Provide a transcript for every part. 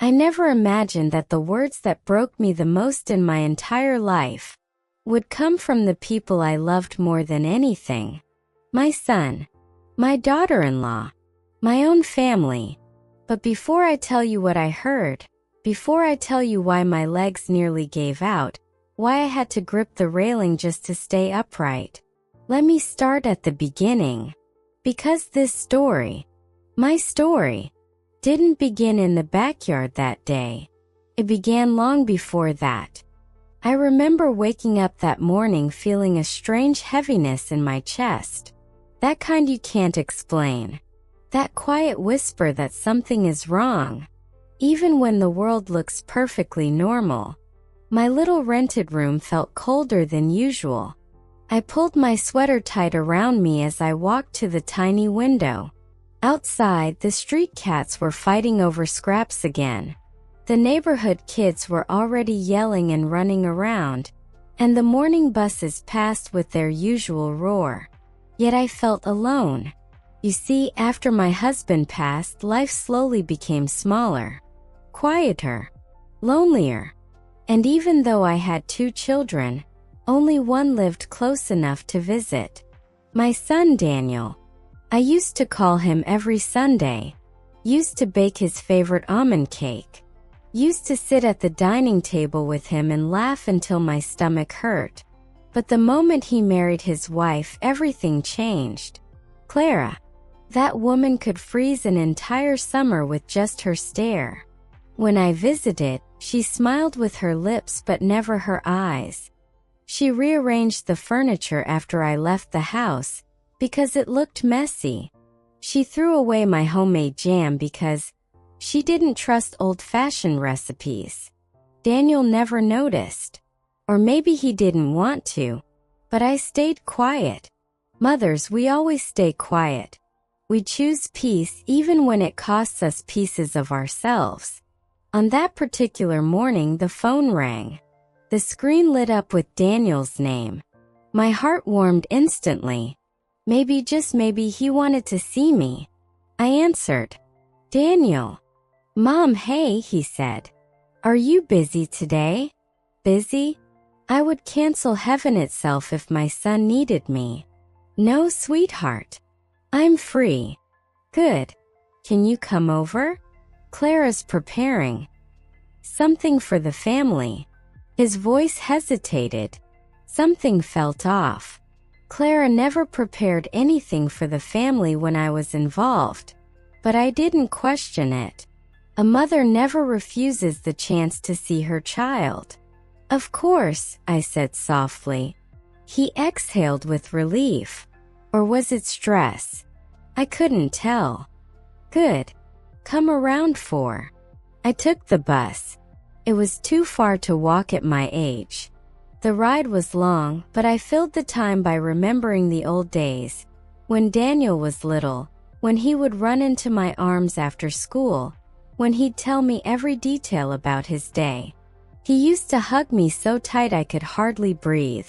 I never imagined that the words that broke me the most in my entire life would come from the people I loved more than anything. My son, my daughter-in-law, my own family. But before I tell you what I heard, before I tell you why my legs nearly gave out, why I had to grip the railing just to stay upright, let me start at the beginning. Because this story, my story, didn't begin in the backyard that day. It began long before that. I remember waking up that morning feeling a strange heaviness in my chest. That kind you can't explain. That quiet whisper that something is wrong, even when the world looks perfectly normal. My little rented room felt colder than usual. I pulled my sweater tight around me as I walked to the tiny window. Outside, the street cats were fighting over scraps again. The neighborhood kids were already yelling and running around, and the morning buses passed with their usual roar. Yet I felt alone. You see, after my husband passed, life slowly became smaller, quieter, lonelier. And even though I had 2 children, only one lived close enough to visit. My son Daniel. I used to call him every Sunday. Used to bake his favorite almond cake. Used to sit at the dining table with him and laugh until my stomach hurt. But the moment he married his wife, everything changed. Clara. That woman could freeze an entire summer with just her stare. When I visited, she smiled with her lips but never her eyes. She rearranged the furniture after I left the house because it looked messy. She threw away my homemade jam because she didn't trust old-fashioned recipes. Daniel never noticed. Or maybe he didn't want to. But I stayed quiet. Mothers, we always stay quiet. We choose peace even when it costs us pieces of ourselves. On that particular morning, the phone rang. The screen lit up with Daniel's name. My heart warmed instantly. Maybe, just maybe, he wanted to see me. I answered. Daniel. Mom, hey, he said. Are you busy today? Busy? I would cancel heaven itself if my son needed me. No, sweetheart. I'm free. Good. Can you come over? Clara's preparing something for the family. His voice hesitated. Something felt off. Clara never prepared anything for the family when I was involved. But I didn't question it. A mother never refuses the chance to see her child. Of course, I said softly. He exhaled with relief. Or was it stress? I couldn't tell. Good. Come around 4. I took the bus. It was too far to walk at my age. The ride was long, but I filled the time by remembering the old days. When Daniel was little, when he would run into my arms after school, when he'd tell me every detail about his day. He used to hug me so tight I could hardly breathe.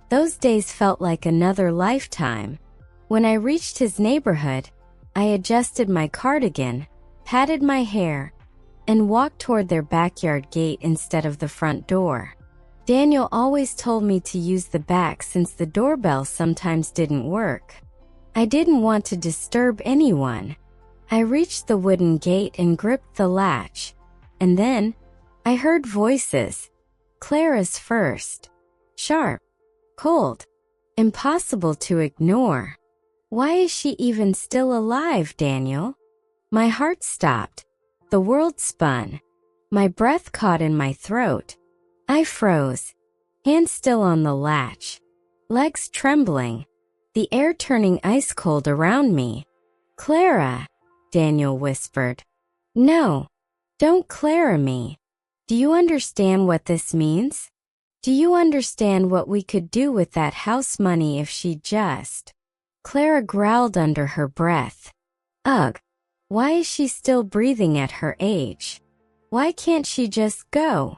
Those days felt like another lifetime. When I reached his neighborhood, I adjusted my cardigan, patted my hair, and walked toward their backyard gate instead of the front door. Daniel always told me to use the back since the doorbell sometimes didn't work. I didn't want to disturb anyone. I reached the wooden gate and gripped the latch. And then, I heard voices. Clara's first. Sharp. Cold. Impossible to ignore. Why is she even still alive, Daniel? My heart stopped. The world spun. My breath caught in my throat. I froze. Hands still on the latch. Legs trembling. The air turning ice cold around me. Clara, Daniel whispered. No. Don't Clara me. Do you understand what this means? Do you understand what we could do with that house money if she just... Clara growled under her breath. Ugh. Why is she still breathing at her age? Why can't she just go?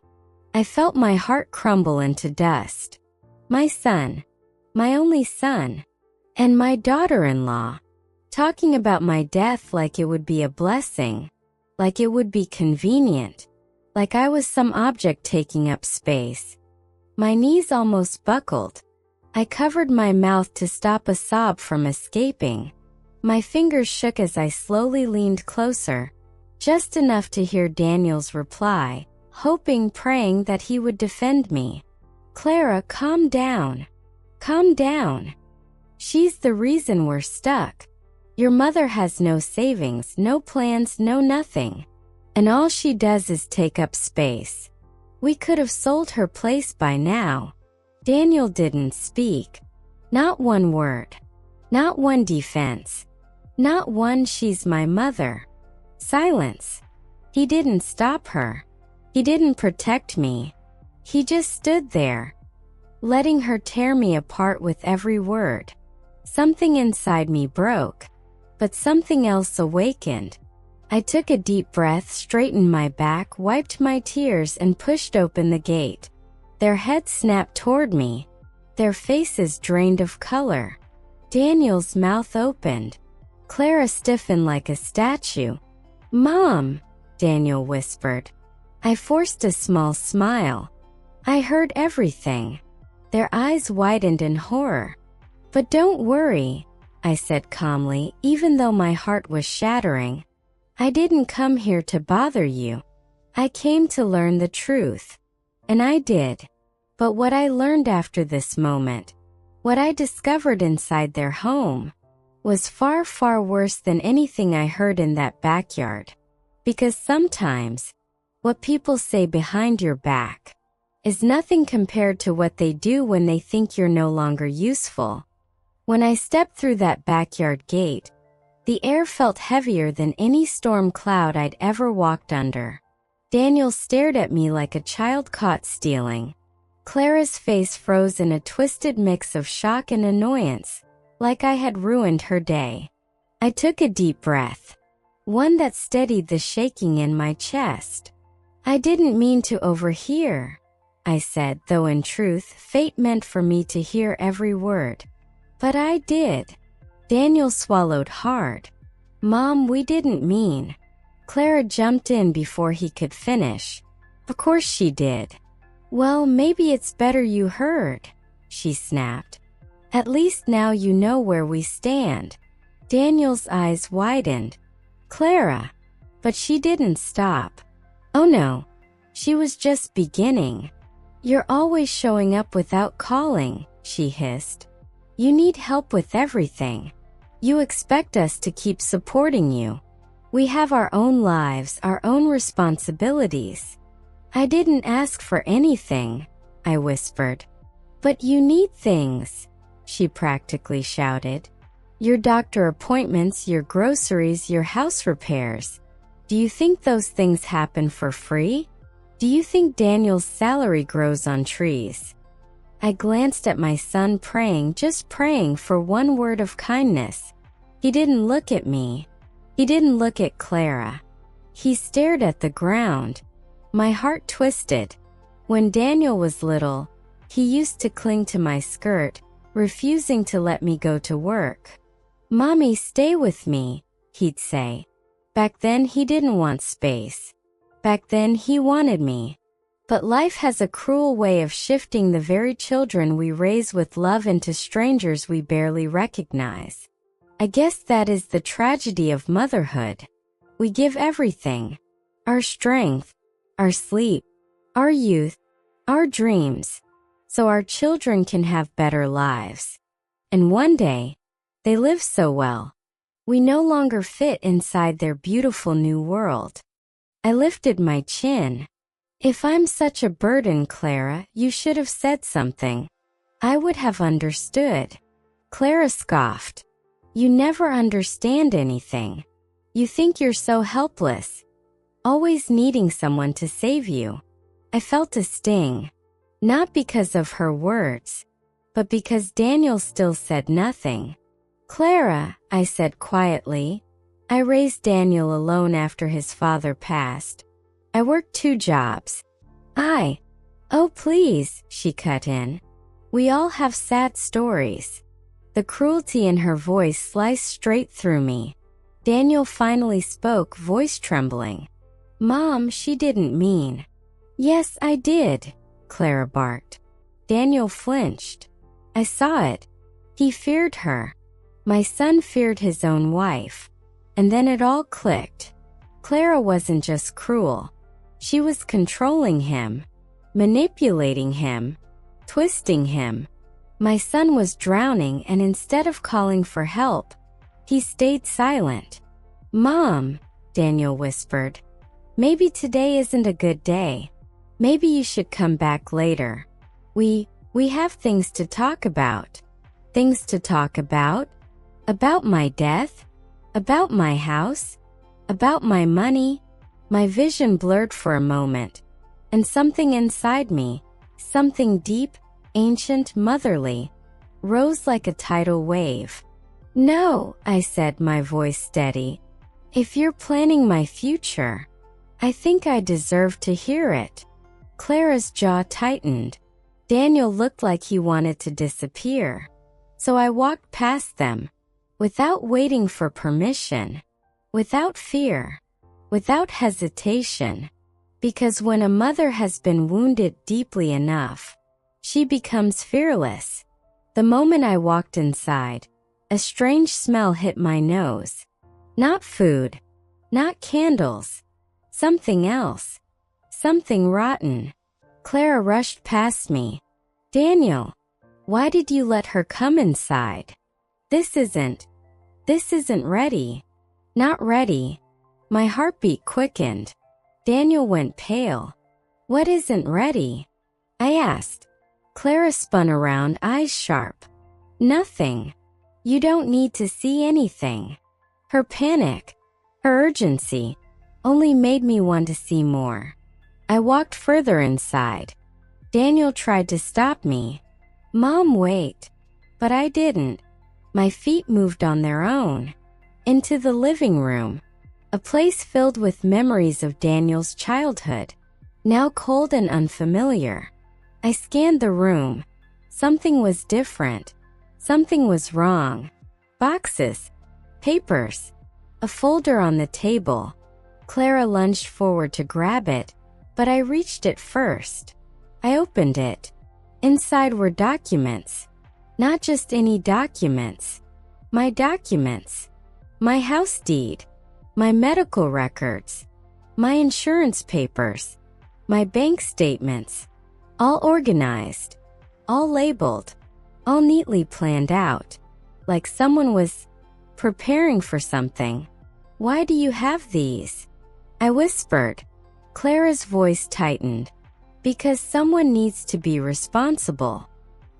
I felt my heart crumble into dust. My son. My only son. And my daughter-in-law. Talking about my death like it would be a blessing. like it would be convenient, like I was some object taking up space. My knees almost buckled. I covered my mouth to stop a sob from escaping. My fingers shook as I slowly leaned closer, just enough to hear Daniel's reply, hoping, praying that he would defend me. Clara, calm down. Calm down. She's the reason we're stuck. Your mother has no savings, no plans, no nothing. And all she does is take up space. We could have sold her place by now. Daniel didn't speak. Not one word. Not one defense. Not one "she's my mother." Silence. He didn't stop her. He didn't protect me. He just stood there, letting her tear me apart with every word. Something inside me broke, but something else awakened. I took a deep breath, straightened my back, wiped my tears, and pushed open the gate. Their heads snapped toward me, their faces drained of color. Daniel's mouth opened. Clara stiffened like a statue. "Mom," Daniel whispered. I forced a small smile. I heard everything. Their eyes widened in horror. "But don't worry," I said calmly, even though my heart was shattering. "I didn't come here to bother you. I came to learn the truth." And I did. But what I learned after this moment, what I discovered inside their home, was far, far worse than anything I heard in that backyard. Because sometimes, what people say behind your back is nothing compared to what they do when they think you're no longer useful. When I stepped through that backyard gate, the air felt heavier than any storm cloud I'd ever walked under. Daniel stared at me like a child caught stealing. Clara's face froze in a twisted mix of shock and annoyance, like I had ruined her day. I took a deep breath, one that steadied the shaking in my chest. "I didn't mean to overhear," I said, though in truth, fate meant for me to hear every word. "But I did." Daniel swallowed hard. "Mom, we didn't mean." Clara jumped in before he could finish. "Of course she did." "Well, maybe it's better you heard," she snapped. "At least now you know where we stand." Daniel's eyes widened. "Clara." But she didn't stop. "Oh no. She was just beginning." "You're always showing up without calling," she hissed. "You need help with everything. You expect us to keep supporting you. We have our own lives, our own responsibilities." "I didn't ask for anything," I whispered. "But you need things," she practically shouted. "Your doctor appointments, your groceries, your house repairs. Do you think those things happen for free? Do you think Daniel's salary grows on trees?" I glanced at my son, praying, just praying for one word of kindness. He didn't look at me. He didn't look at Clara. He stared at the ground. My heart twisted. When Daniel was little, he used to cling to my skirt, refusing to let me go to work. "Mommy, stay with me," he'd say. Back then he didn't want space. Back then he wanted me. But life has a cruel way of shifting the very children we raise with love into strangers we barely recognize. I guess that is the tragedy of motherhood. We give everything. Our strength, our sleep, our youth, our dreams, so our children can have better lives. And one day, they live so well, we no longer fit inside their beautiful new world. I lifted my chin. "If I'm such a burden, Clara, you should have said something. I would have understood." Clara scoffed. "You never understand anything. You think you're so helpless, always needing someone to save you." I felt a sting, not because of her words, but because Daniel still said nothing. "Clara," I said quietly. I raised Daniel alone after his father passed. I worked 2 jobs. "Oh please," she cut in. "We all have sad stories." The cruelty in her voice sliced straight through me. Daniel finally spoke, voice trembling. Mom, she didn't mean. Yes, I did, Clara barked. Daniel flinched. I saw it. He feared her. My son feared his own wife. And then it all clicked. Clara wasn't just cruel. She was controlling him, manipulating him, twisting him. My son was drowning, and instead of calling for help, he stayed silent. Mom, Daniel whispered, maybe today isn't a good day. Maybe you should come back later. We have things to talk about. Things to talk about? About my death? About my house? About my money? My vision blurred for a moment, and something inside me, something deep, ancient, motherly, rose like a tidal wave. No, I said, my voice steady. If you're planning my future, I think I deserve to hear it. Clara's jaw tightened. Daniel looked like he wanted to disappear. So I walked past them, without waiting for permission, without fear, without hesitation. Because when a mother has been wounded deeply enough, she becomes fearless. The moment I walked inside, a strange smell hit my nose. Not food, not candles, something else, something rotten. Clara rushed past me. Daniel, why did you let her come inside? This isn't ready. Not ready. My heartbeat quickened. Daniel went pale. What isn't ready? I asked. Clara spun around, eyes sharp. Nothing. You don't need to see anything. Her panic, her urgency, only made me want to see more. I walked further inside. Daniel tried to stop me. Mom, wait. But I didn't. My feet moved on their own. Into the living room, a place filled with memories of Daniel's childhood, now cold and unfamiliar. I scanned the room. Something was different. Something was wrong. Boxes, papers, a folder on the table. Clara lunged forward to grab it, but I reached it first. I opened it. Inside were documents. Not just any documents. My documents. My house deed. My medical records. My insurance papers. My bank statements. All organized. All labeled. All neatly planned out. Like someone was preparing for something. Why do you have these? I whispered. Clara's voice tightened. Because someone needs to be responsible.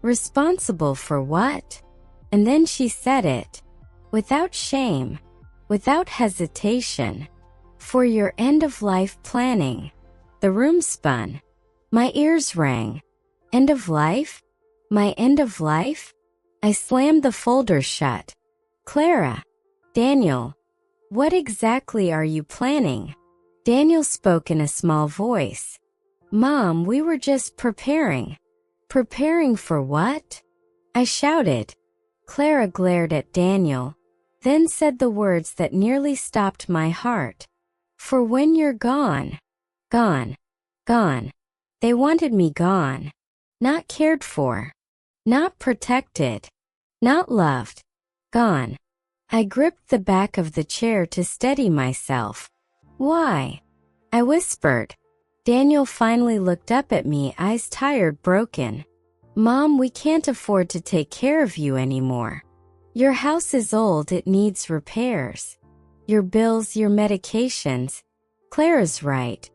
Responsible for what? And then she said it. Without shame. Without hesitation. For your end-of-life planning. The room spun. My ears rang. End of life? My end of life? I slammed the folder shut. Clara. Daniel. What exactly are you planning? Daniel spoke in a small voice. Mom, we were just preparing. Preparing for what? I shouted. Clara glared at Daniel, then said the words that nearly stopped my heart. For when you're gone. Gone. Gone. They wanted me gone. Not cared for. Not protected. Not loved. Gone. I gripped the back of the chair to steady myself. Why? I whispered. Daniel finally looked up at me, eyes tired, broken. Mom, we can't afford to take care of you anymore. Your house is old, it needs repairs. Your bills, your medications. Clara's right.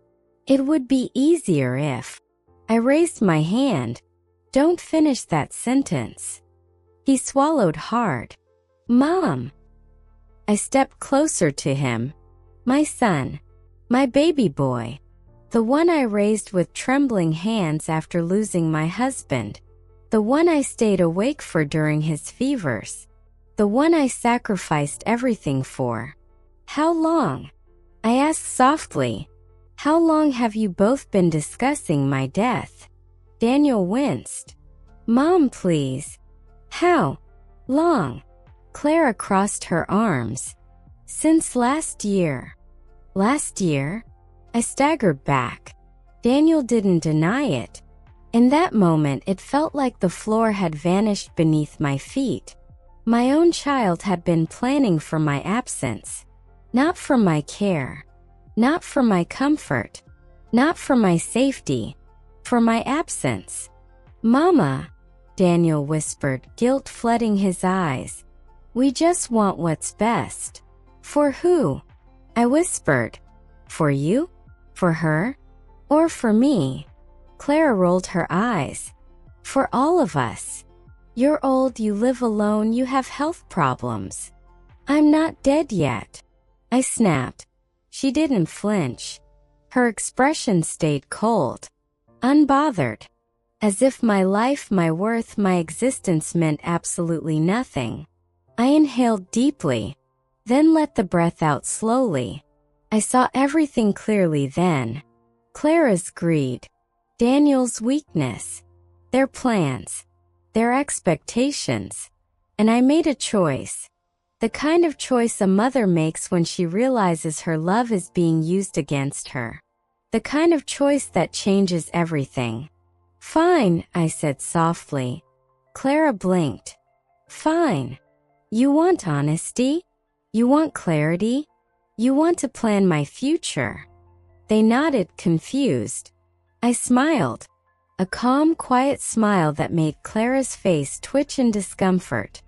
It would be easier if... I raised my hand. Don't finish that sentence. He swallowed hard. Mom. I stepped closer to him. My son. My baby boy. The one I raised with trembling hands after losing my husband. The one I stayed awake for during his fevers. The one I sacrificed everything for. How long? I asked softly. How long have you both been discussing my death? Daniel winced. Mom, please. How long? Clara crossed her arms. Since last year. Last year? I staggered back. Daniel didn't deny it. In that moment, it felt like the floor had vanished beneath my feet. My own child had been planning for my absence. Not for my care. Not for my comfort. Not for my safety. For my absence. "Mama," Daniel whispered, guilt flooding his eyes. "We just want what's best." "For who?" I whispered. "For you? For her? Or for me?" Clara rolled her eyes. "For all of us. You're old, you live alone, you have health problems." "I'm not dead yet," I snapped. She didn't flinch. Her expression stayed cold, unbothered, as if my life, my worth, my existence meant absolutely nothing. I inhaled deeply, then let the breath out slowly. I saw everything clearly then. Clara's greed, Daniel's weakness, their plans, their expectations. And I made a choice. The kind of choice a mother makes when she realizes her love is being used against her. The kind of choice that changes everything. "Fine," I said softly. Clara blinked. "Fine. You want honesty? You want clarity? You want to plan my future?" They nodded, confused. I smiled. A calm, quiet smile that made Clara's face twitch in discomfort.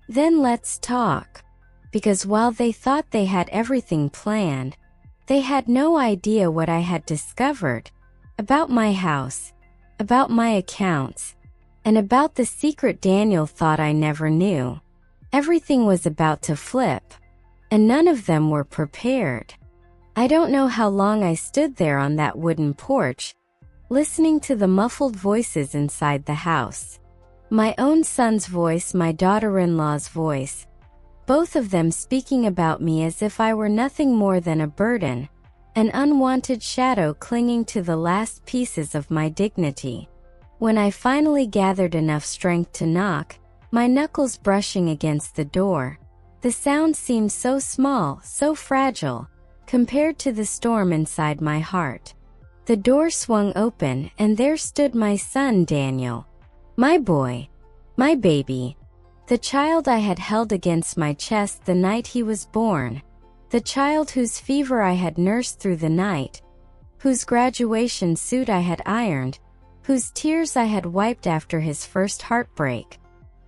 "Then let's talk." Because while they thought they had everything planned, they had no idea what I had discovered about my house, about my accounts, and about the secret Daniel thought I never knew. Everything was about to flip, and none of them were prepared. I don't know how long I stood there on that wooden porch, listening to the muffled voices inside the house. My own son's voice, my daughter-in-law's voice, both of them speaking about me as if I were nothing more than a burden, an unwanted shadow clinging to the last pieces of my dignity. When I finally gathered enough strength to knock, my knuckles brushing against the door, the sound seemed so small, so fragile, compared to the storm inside my heart. The door swung open, and there stood my son Daniel. My boy. My baby. The child I had held against my chest the night he was born. The child whose fever I had nursed through the night. Whose graduation suit I had ironed. Whose tears I had wiped after his first heartbreak.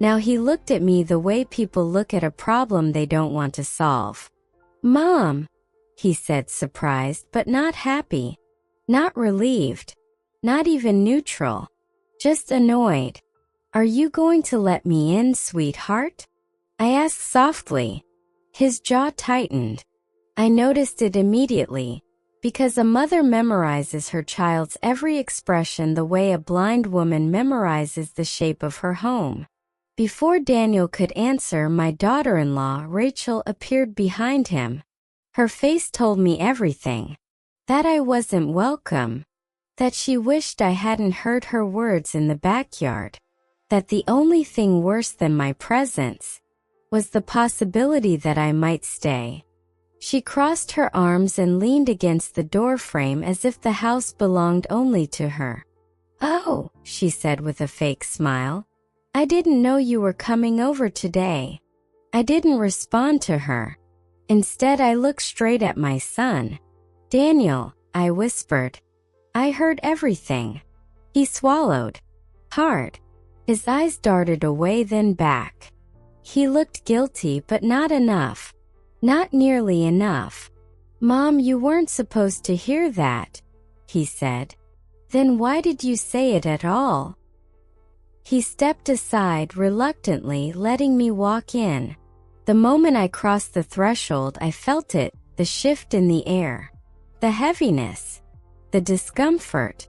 Now he looked at me the way people look at a problem they don't want to solve. "Mom," he said, surprised but not happy. Not relieved. Not even neutral. Just annoyed. "Are you going to let me in, sweetheart?" I asked softly. His jaw tightened. I noticed it immediately, because a mother memorizes her child's every expression the way a blind woman memorizes the shape of her home. Before Daniel could answer, my daughter-in-law, Rachel, appeared behind him. Her face told me everything. That I wasn't welcome. That she wished I hadn't heard her words in the backyard. That the only thing worse than my presence was the possibility that I might stay. She crossed her arms and leaned against the doorframe as if the house belonged only to her. "Oh," she said with a fake smile. "I didn't know you were coming over today." I didn't respond to her. Instead, I looked straight at my son. "Daniel," I whispered. "I heard everything." He swallowed hard. His eyes darted away, then back. He looked guilty, but not enough. Not nearly enough. "Mom, you weren't supposed to hear that," he said. "Then why did you say it at all?" He stepped aside reluctantly, letting me walk in. The moment I crossed the threshold, I felt it, the shift in the air. The heaviness. The discomfort.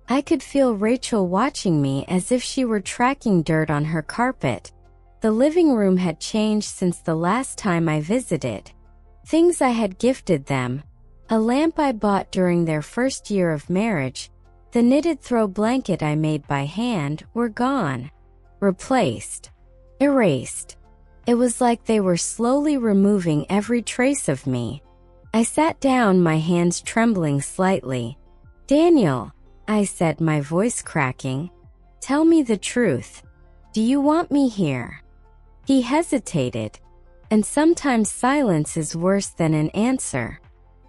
I could feel Rachel watching me as if she were tracking dirt on her carpet. The living room had changed since the last time I visited. Things I had gifted them, a lamp I bought during their first year of marriage, the knitted throw blanket I made by hand, were gone. Replaced. Erased. It was like they were slowly removing every trace of me. I sat down, my hands trembling slightly. Daniel, I said, my voice cracking, tell me the truth. Do you want me here? He hesitated, and sometimes silence is worse than an answer.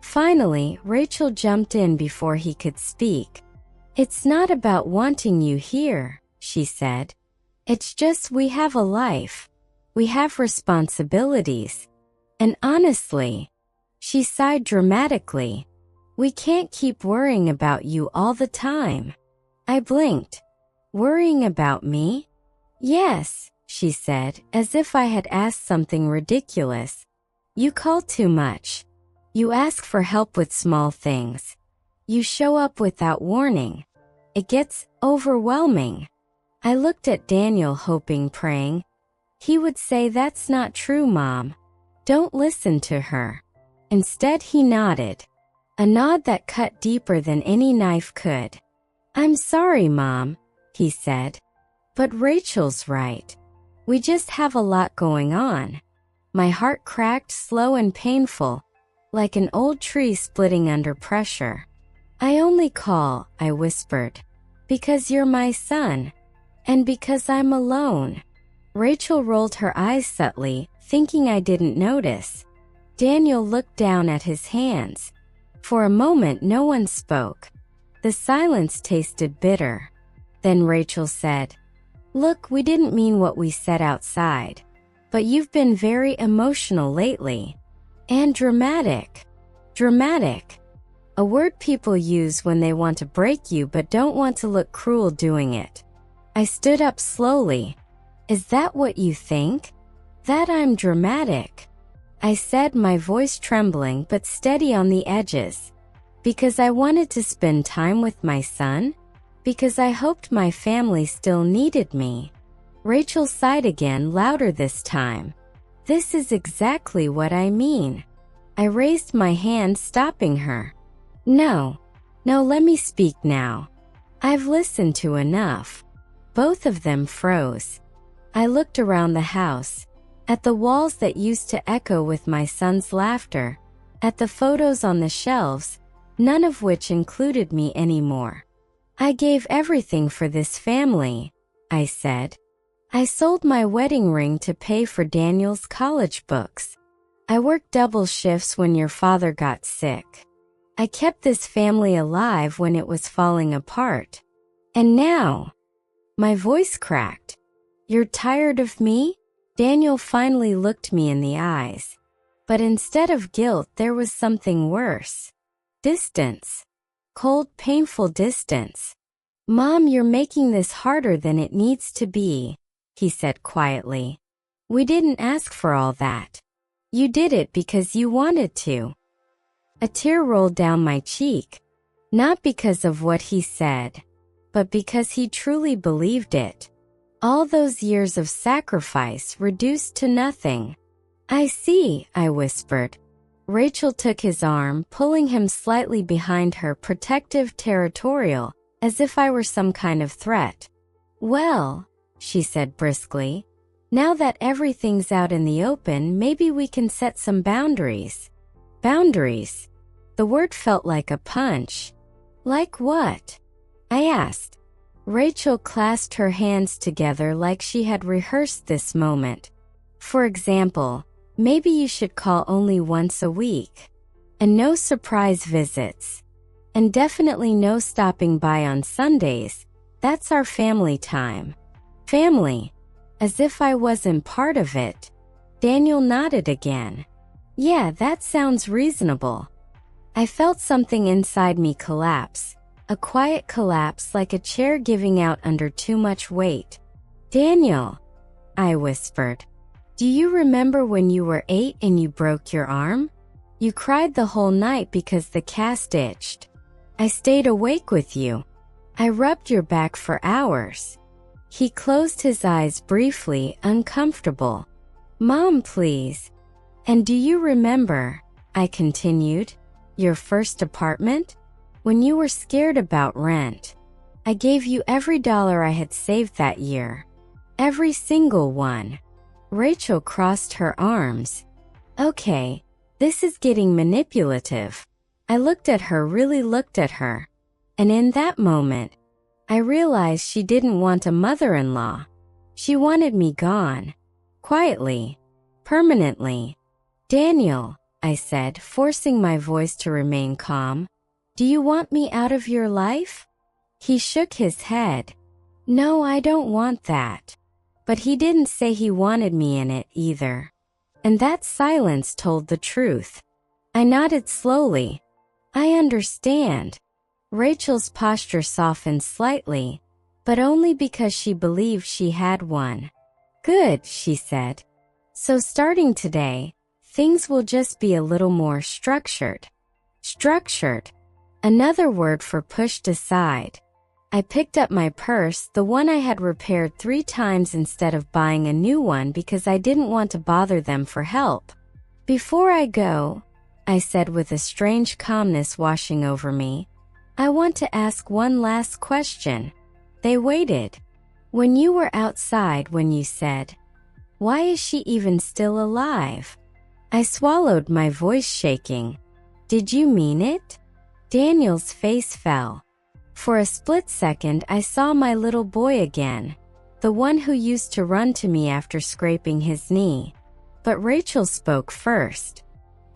Finally, Rachel jumped in before he could speak. It's not about wanting you here, she said. It's just we have a life. We have responsibilities. And honestly, she sighed dramatically, we can't keep worrying about you all the time. I blinked. Worrying about me? Yes, she said, as if I had asked something ridiculous. You call too much. You ask for help with small things. You show up without warning. It gets overwhelming. I looked at Daniel, hoping, praying. He would say, that's not true, Mom. Don't listen to her. Instead, he nodded. A nod that cut deeper than any knife could. I'm sorry, Mom, he said. But Rachel's right. We just have a lot going on. My heart cracked, slow and painful, like an old tree splitting under pressure. I only call, I whispered, because you're my son, and because I'm alone. Rachel rolled her eyes subtly, thinking I didn't notice. Daniel looked down at his hands. For a moment, no one spoke. The silence tasted bitter. Then Rachel said, Look, we didn't mean what we said outside, but you've been very emotional lately. And dramatic. Dramatic. A word people use when they want to break you but don't want to look cruel doing it. I stood up slowly. Is that what you think? That I'm dramatic? I said, my voice trembling but steady on the edges. Because I wanted to spend time with my son? Because I hoped my family still needed me? Rachel sighed again, louder this time. This is exactly what I mean. I raised my hand, stopping her. No, let me speak now. I've listened to enough. Both of them froze. I looked around the house, at the walls that used to echo with my son's laughter, at the photos on the shelves, none of which included me anymore. I gave everything for this family, I said. I sold my wedding ring to pay for Daniel's college books. I worked double shifts when your father got sick. I kept this family alive when it was falling apart. And now, my voice cracked. You're tired of me? Daniel finally looked me in the eyes. But instead of guilt, there was something worse. Distance. Cold, painful distance. Mom, you're making this harder than it needs to be, he said quietly. We didn't ask for all that. You did it because you wanted to. A tear rolled down my cheek, not because of what he said, but because he truly believed it. All those years of sacrifice reduced to nothing. I see, I whispered. Rachel took his arm, pulling him slightly behind her, protective, territorial, as if I were some kind of threat. Well, she said briskly, now that everything's out in the open, maybe we can set some boundaries. Boundaries? The word felt like a punch. Like what? I asked. Rachel clasped her hands together like she had rehearsed this moment. For example, maybe you should call only once a week. And no surprise visits. And definitely no stopping by on Sundays. That's our family time. Family. As if I wasn't part of it. Daniel nodded again. Yeah, that sounds reasonable. I felt something inside me collapse. A quiet collapse, like a chair giving out under too much weight. Daniel, I whispered. Do you remember when you were 8 and you broke your arm? You cried the whole night because the cast itched. I stayed awake with you. I rubbed your back for hours. He closed his eyes briefly, uncomfortable. Mom, please. And do you remember, I continued, your first apartment? When you were scared about rent. I gave you every dollar I had saved that year. Every single one. Rachel crossed her arms. Okay, This is getting manipulative. I looked at her, really looked at her. And in that moment, I realized she didn't want a mother-in-law. She wanted me gone. Quietly. Permanently. Daniel, I said, forcing my voice to remain calm. Do you want me out of your life? He shook his head. No, I don't want that. But he didn't say he wanted me in it either. And that silence told the truth. I nodded slowly. I understand. Rachel's posture softened slightly, but only because she believed she had one. Good, she said. So starting today, things will just be a little more structured. Structured. Another word for pushed aside. I picked up my purse, the one I had repaired 3 times instead of buying a new one because I didn't want to bother them for help. Before I go, I said with a strange calmness washing over me, I want to ask one last question. They waited. When you were outside when you said, why is she even still alive? I swallowed, my voice shaking. Did you mean it? Daniel's face fell. For a split second I saw my little boy again, the one who used to run to me after scraping his knee. But Rachel spoke first.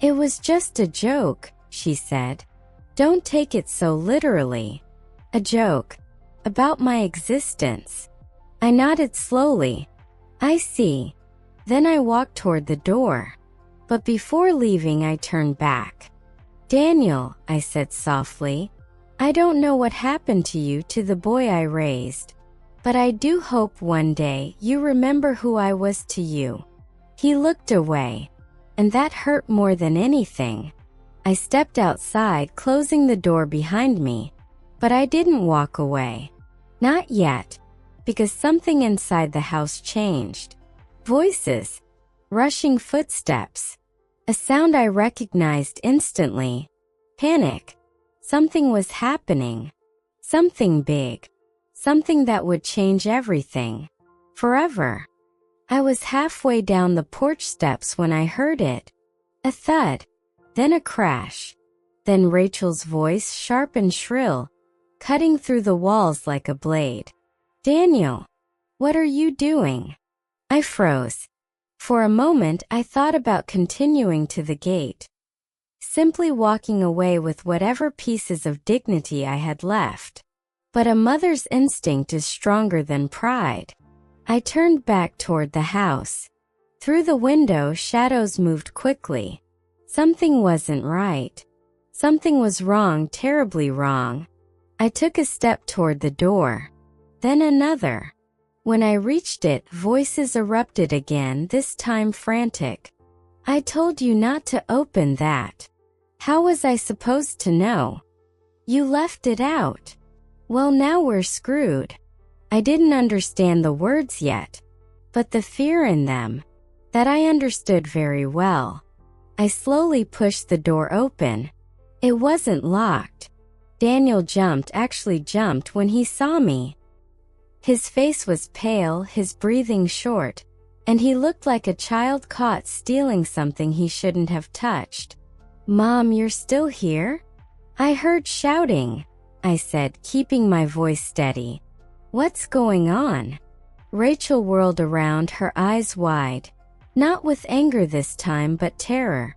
It was just a joke, she said. Don't take it so literally. A joke. About my existence. I nodded slowly. I see. Then I walked toward the door. But before leaving I turned back. Daniel, I said softly, I don't know what happened to you, to the boy I raised. But I do hope one day you remember who I was to you. He looked away. And that hurt more than anything. I stepped outside, closing the door behind me. But I didn't walk away. Not yet. Because something inside the house changed. Voices. Rushing footsteps. A sound I recognized instantly. Panic. Something was happening. Something big. Something that would change everything. Forever. I was halfway down the porch steps when I heard it. A thud. Then a crash. Then Rachel's voice, sharp and shrill, cutting through the walls like a blade. Daniel, what are you doing? I froze. For a moment I thought about continuing to the gate. Simply walking away with whatever pieces of dignity I had left. But a mother's instinct is stronger than pride. I turned back toward the house. Through the window, shadows moved quickly. Something wasn't right. Something was wrong, terribly wrong. I took a step toward the door. Then another. When I reached it, voices erupted again, this time frantic. I told you not to open that. How was I supposed to know? You left it out. Well, now we're screwed. I didn't understand the words yet, but the fear in them, that I understood very well. I slowly pushed the door open. It wasn't locked. Daniel actually jumped when he saw me. His face was pale, his breathing short, and he looked like a child caught stealing something he shouldn't have touched. Mom, you're still here? I heard shouting, I said, keeping my voice steady. What's going on? Rachel whirled around, her eyes wide. Not with anger this time, but terror.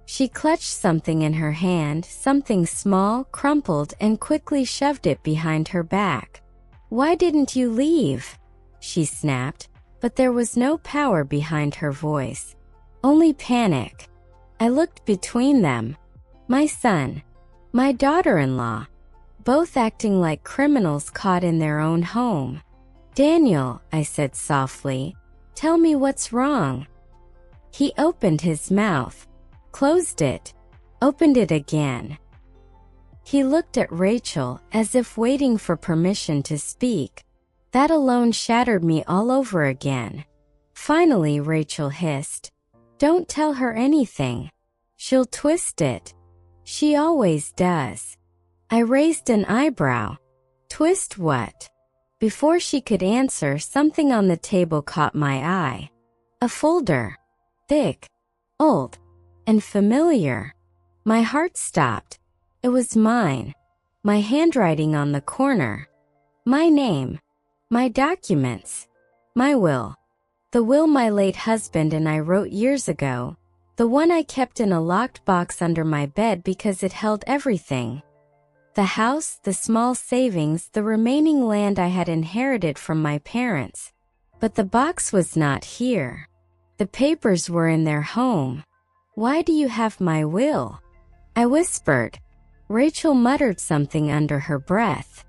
She clutched something in her hand, something small, crumpled, and quickly shoved it behind her back. Why didn't you leave? She snapped, but there was no power behind her voice. Only panic. I looked between them. My son. My daughter-in-law. Both acting like criminals caught in their own home. Daniel, I said softly, tell me what's wrong. He opened his mouth, closed it, opened it again. He looked at Rachel as if waiting for permission to speak. That alone shattered me all over again. Finally, Rachel hissed, don't tell her anything. She'll twist it. She always does. I raised an eyebrow. Twist what? Before she could answer, something on the table caught my eye. A folder. Thick. Old. and familiar. My heart stopped. It was mine. My handwriting on the corner. My name. My documents. My will. The will my late husband and I wrote years ago. The one I kept in a locked box under my bed because it held everything. The house, the small savings, the remaining land I had inherited from my parents. But the box was not here. The papers were in their home. Why do you have my will? I whispered. Rachel muttered something under her breath.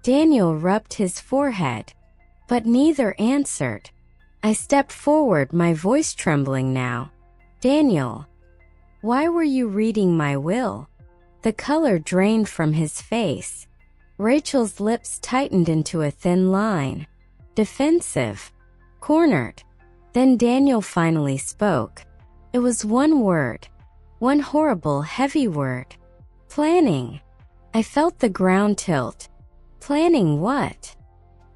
Daniel rubbed his forehead. But neither answered. I stepped forward, my voice trembling now. Daniel, why were you reading my will? The color drained from his face. Rachel's lips tightened into a thin line. Defensive. Cornered. Then Daniel finally spoke. It was one word. One horrible, heavy word. Planning. I felt the ground tilt. Planning what?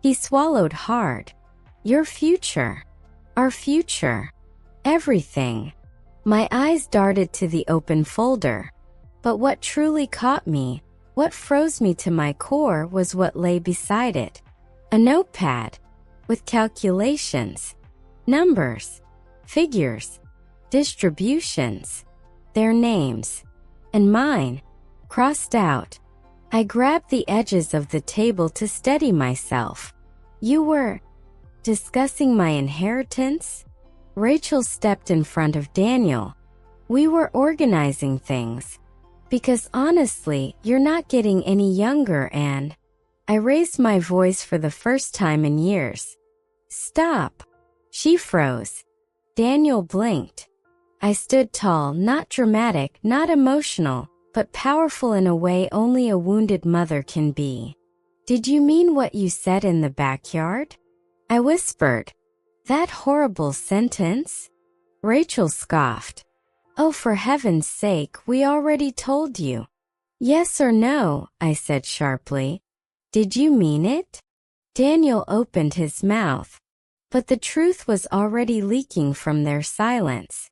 He swallowed hard. Your future. Our future. Everything. My eyes darted to the open folder. But what truly caught me, what froze me to my core, was what lay beside it. A notepad. With calculations. Numbers. Figures. Distributions. Their names. And mine. Crossed out. I grabbed the edges of the table to steady myself. You were discussing my inheritance? Rachel stepped in front of Daniel. We were organizing things. Because honestly, you're not getting any younger and… I raised my voice for the first time in years. Stop. She froze. Daniel blinked. I stood tall, not dramatic, not emotional, but powerful in a way only a wounded mother can be. Did you mean what you said in the backyard? I whispered. That horrible sentence? Rachel scoffed. Oh, for heaven's sake, we already told you. Yes or no, I said sharply. Did you mean it? Daniel opened his mouth. But the truth was already leaking from their silence.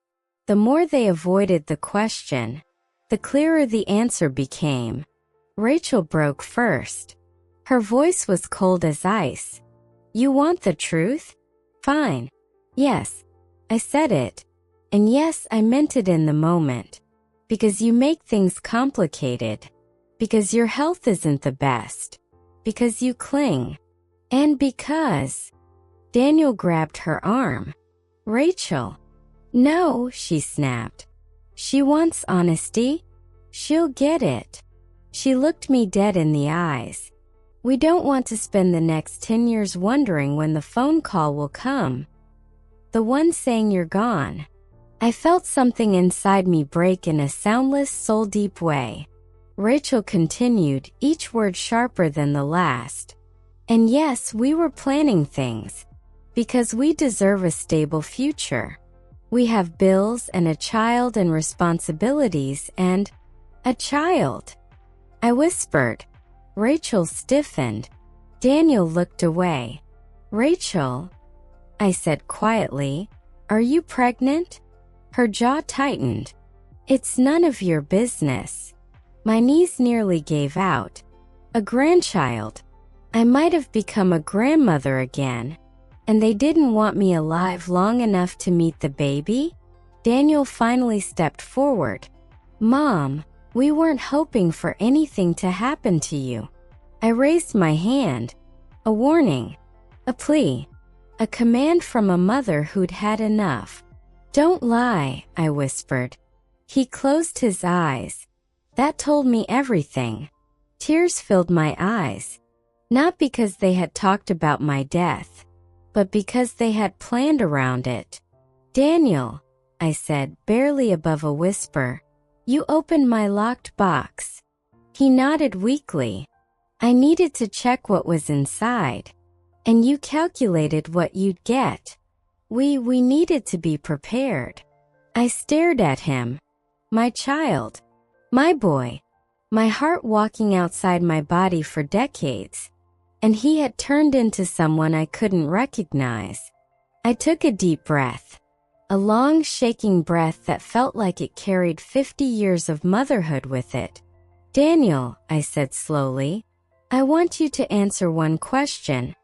The more they avoided the question, the clearer the answer became. Rachel broke first. Her voice was cold as ice. You want the truth? Fine. Yes, I said it. And yes, I meant it in the moment. Because you make things complicated. Because your health isn't the best. Because you cling. And because… Daniel grabbed her arm. Rachel. No, she snapped. She wants honesty. She'll get it. She looked me dead in the eyes. We don't want to spend the next 10 years wondering when the phone call will come. The one saying you're gone. I felt something inside me break in a soundless, soul-deep way. Rachel continued, each word sharper than the last. And yes, we were planning things. Because we deserve a stable future. We have bills and a child and responsibilities and… a child. I whispered. Rachel stiffened. Daniel looked away. Rachel, I said quietly, are you pregnant? Her jaw tightened. It's none of your business. My knees nearly gave out. A grandchild. I might have become a grandmother again. And they didn't want me alive long enough to meet the baby? Daniel finally stepped forward. Mom, we weren't hoping for anything to happen to you. I raised my hand. A warning. A plea. A command from a mother who'd had enough. Don't lie, I whispered. He closed his eyes. That told me everything. Tears filled my eyes. Not because they had talked about my death, but because they had planned around it. Daniel, I said, barely above a whisper, you opened my locked box. He nodded weakly. I needed to check what was inside. And you calculated what you'd get. We needed to be prepared. I stared at him. My child. My boy. My heart walking outside my body for decades. And he had turned into someone I couldn't recognize. I took a deep breath. a long, shaking breath that felt like it carried 50 years of motherhood with it. "Daniel," I said slowly, "I want you to answer one question,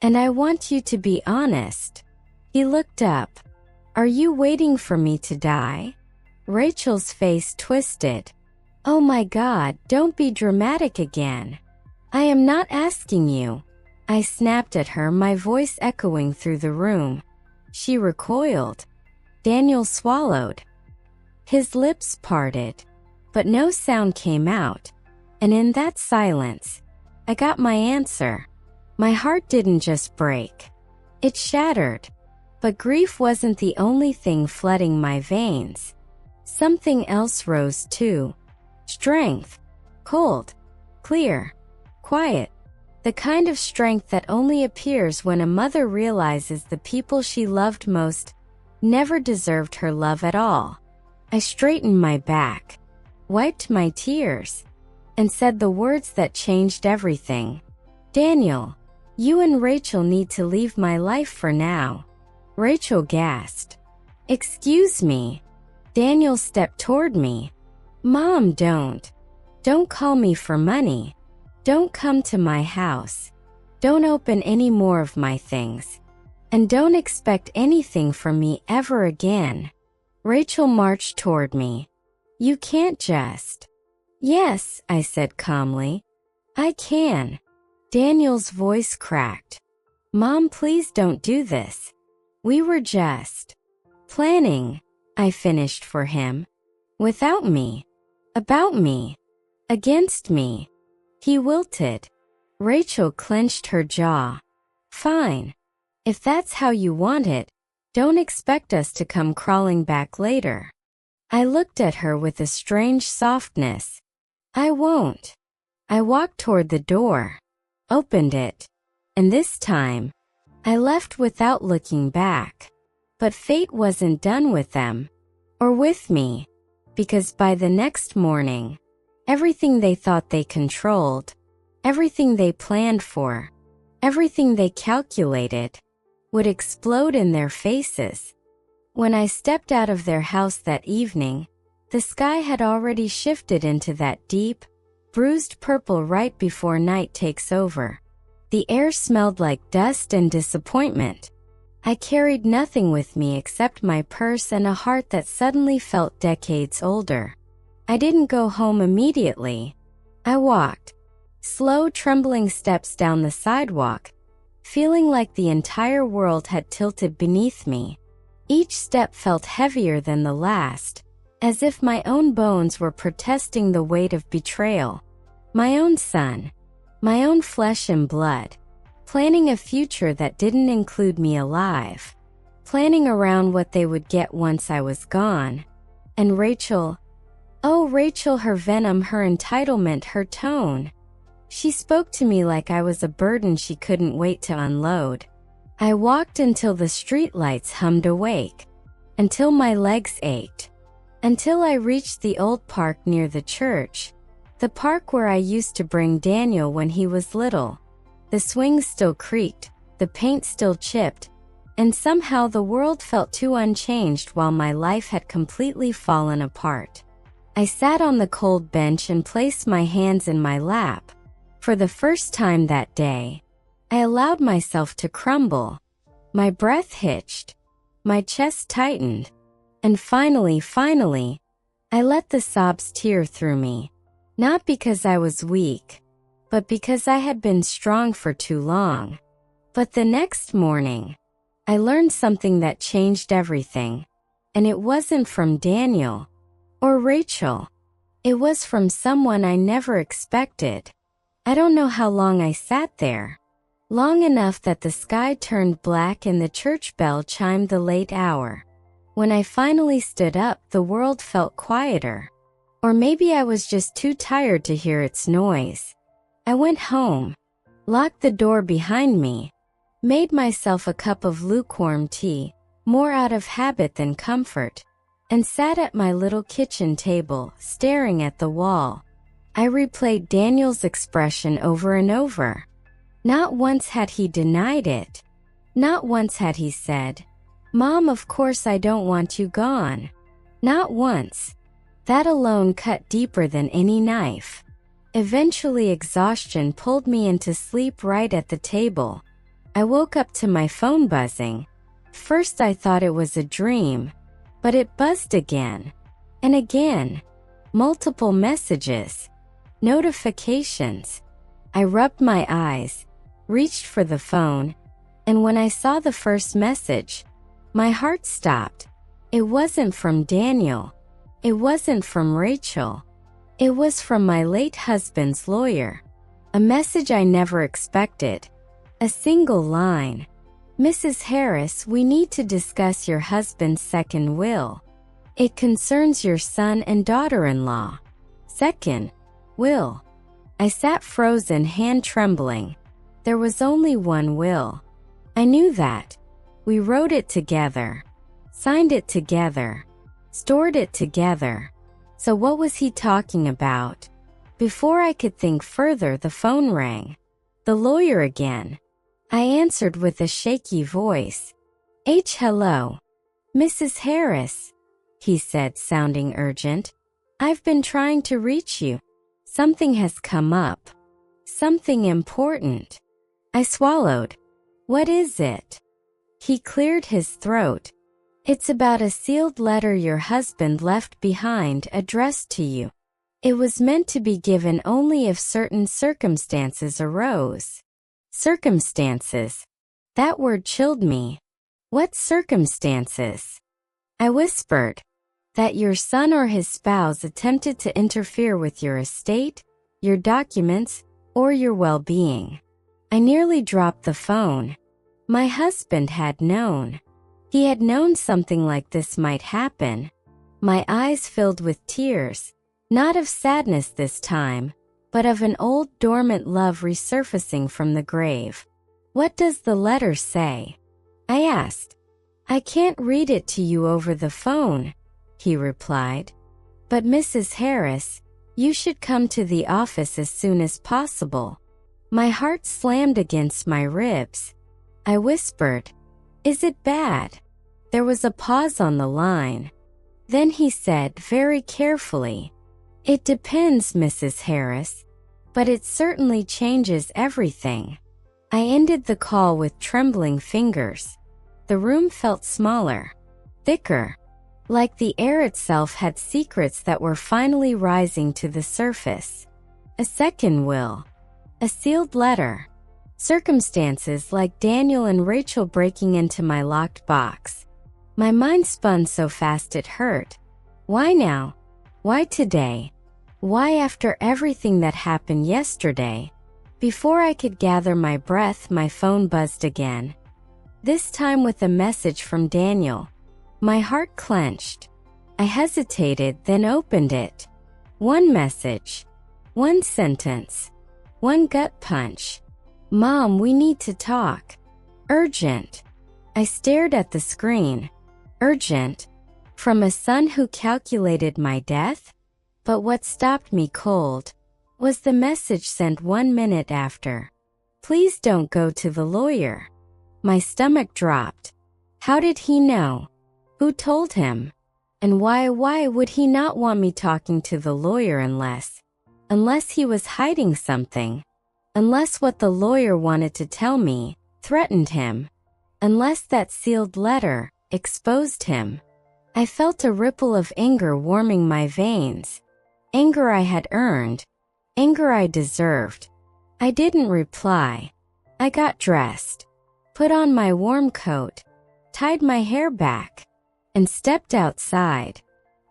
and I want you to be honest." He looked up. "Are you waiting for me to die?" Rachel's face twisted. "Oh my God, don't be dramatic again. I am not asking you." I snapped at her, my voice echoing through the room. She recoiled. Daniel swallowed. His lips parted, but no sound came out. And in that silence, I got my answer. My heart didn't just break. It shattered. But grief wasn't the only thing flooding my veins. Something else rose too. Strength. Cold. Clear. Quiet. The kind of strength that only appears when a mother realizes the people she loved most never deserved her love at all. I straightened my back, wiped my tears, and said the words that changed everything. "Daniel, you and Rachel need to leave my life for now." Rachel gasped. "Excuse me." Daniel stepped toward me. "Mom, don't. Don't call me for money. Don't come to my house. Don't open any more of my things. And don't expect anything from me ever again." Rachel marched toward me. "You can't just." "Yes," I said calmly. "I can." Daniel's voice cracked. "Mom, please don't do this. We were just planning," I finished for him. "Without me. About me. Against me." He wilted. Rachel clenched her jaw. "Fine. If that's how you want it, don't expect us to come crawling back later." I looked at her with a strange softness. "I won't." I walked toward the door, opened it, and this time, I left without looking back. But fate wasn't done with them, or with me, because by the next morning, everything they thought they controlled, everything they planned for, everything they calculated, would explode in their faces. When I stepped out of their house that evening, the sky had already shifted into that deep, bruised purple right before night takes over. The air smelled like dust and disappointment. I carried nothing with me except my purse and a heart that suddenly felt decades older. I didn't go home immediately. I walked, slow, trembling steps down the sidewalk, feeling like the entire world had tilted beneath me. Each step felt heavier than the last, as if my own bones were protesting the weight of betrayal. My own son, my own flesh and blood, planning a future that didn't include me alive, planning around what they would get once I was gone. And Rachel, oh Rachel, her venom, her entitlement, her tone. She spoke to me like I was a burden she couldn't wait to unload. I walked until the streetlights hummed awake, until my legs ached, until I reached the old park near the church, the park where I used to bring Daniel when he was little. The swings still creaked, the paint still chipped, and somehow the world felt too unchanged while my life had completely fallen apart. I sat on the cold bench and placed my hands in my lap. For the first time that day, I allowed myself to crumble. My breath hitched, my chest tightened, and finally, I let the sobs tear through me. Not because I was weak, but because I had been strong for too long. But the next morning, I learned something that changed everything. And it wasn't from Daniel or Rachel. It was from someone I never expected. I don't know how long I sat there. Long enough that the sky turned black and the church bell chimed the late hour. When I finally stood up, the world felt quieter. Or maybe I was just too tired to hear its noise. I went home, locked the door behind me, made myself a cup of lukewarm tea, more out of habit than comfort, and sat at my little kitchen table, staring at the wall. I replayed Daniel's expression over and over. Not once had he denied it. Not once had he said, Mom, of course I don't want you gone. Not once. That alone cut deeper than any knife. Eventually exhaustion pulled me into sleep right at the table. I woke up to my phone buzzing. First I thought it was a dream, but it buzzed again. And again. Multiple messages. Notifications. I rubbed my eyes, reached for the phone, and when I saw the first message, my heart stopped. It wasn't from Daniel. It wasn't from Rachel. It was from my late husband's lawyer. A message I never expected. A single line. Mrs. Harris, we need to discuss your husband's second will. It concerns your son and daughter-in-law. Second will. I sat frozen, hand trembling. There was only one will. I knew that. We wrote it together. Signed it together. Stored it together. So what was he talking about? Before I could think further, the phone rang. The lawyer again. I answered with a shaky voice. Hello. Mrs. Harris, he said, sounding urgent. I've been trying to reach you. Something has come up. Something important. I swallowed. What is it? He cleared his throat. It's about a sealed letter your husband left behind addressed to you. It was meant to be given only if certain circumstances arose. Circumstances. That word chilled me. What circumstances? I whispered. That your son or his spouse attempted to interfere with your estate, your documents, or your well-being. I nearly dropped the phone. My husband had known. He had known something like this might happen. My eyes filled with tears, not of sadness this time, but of an old dormant love resurfacing from the grave. What does the letter say? I asked. I can't read it to you over the phone, he replied. But Mrs. Harris, you should come to the office as soon as possible. My heart slammed against my ribs. I whispered, Is it bad? There was a pause on the line. Then he said very carefully, It depends, Mrs. Harris, but it certainly changes everything. I ended the call with trembling fingers. The room felt smaller, thicker, like the air itself had secrets that were finally rising to the surface. A second will. A sealed letter. Circumstances like Daniel and Rachel breaking into my locked box. My mind spun so fast it hurt. Why now? Why today? Why after everything that happened yesterday? Before I could gather my breath, my phone buzzed again. This time with a message from Daniel. My heart clenched. I hesitated, then opened it. One message. One sentence. One gut punch. Mom, we need to talk. Urgent. I stared at the screen. Urgent. From a son who calculated my death? But what stopped me cold was the message sent 1 minute after. Please don't go to the lawyer. My stomach dropped. How did he know? Who told him? And why would he not want me talking to the lawyer unless he was hiding something? Unless what the lawyer wanted to tell me threatened him? Unless that sealed letter exposed him? I felt a ripple of anger warming my veins. Anger I had earned. Anger I deserved. I didn't reply. I got dressed, put on my warm coat, tied my hair back, and stepped outside.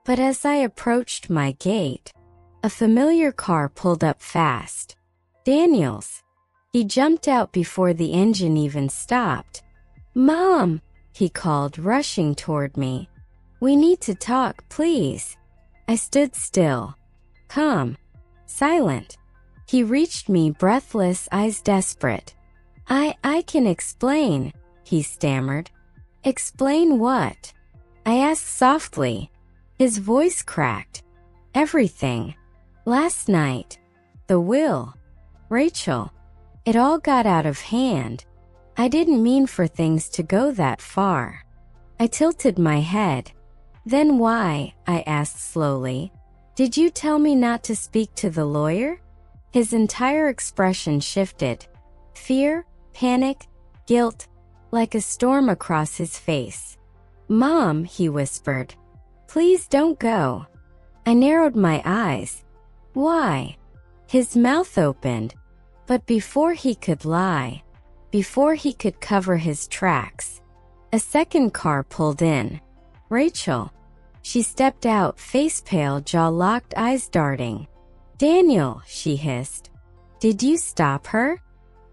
But as I approached my gate, a familiar car pulled up fast. Daniel's. He jumped out before the engine even stopped. Mom, he called, rushing toward me. We need to talk, please. I stood still, calm, silent. He reached me, breathless, eyes desperate. I can explain, he stammered. Explain what? I asked softly. His voice cracked. Everything. Last night. The will. Rachel. It all got out of hand. I didn't mean for things to go that far. I tilted my head. Then why, I asked slowly, did you tell me not to speak to the lawyer? His entire expression shifted. Fear, panic, guilt, like a storm across his face. Mom, he whispered. Please don't go. I narrowed my eyes. Why? His mouth opened, but before he could lie, before he could cover his tracks, a second car pulled in. Rachel. She stepped out, face pale, jaw locked, eyes darting. Daniel, she hissed. Did you stop her?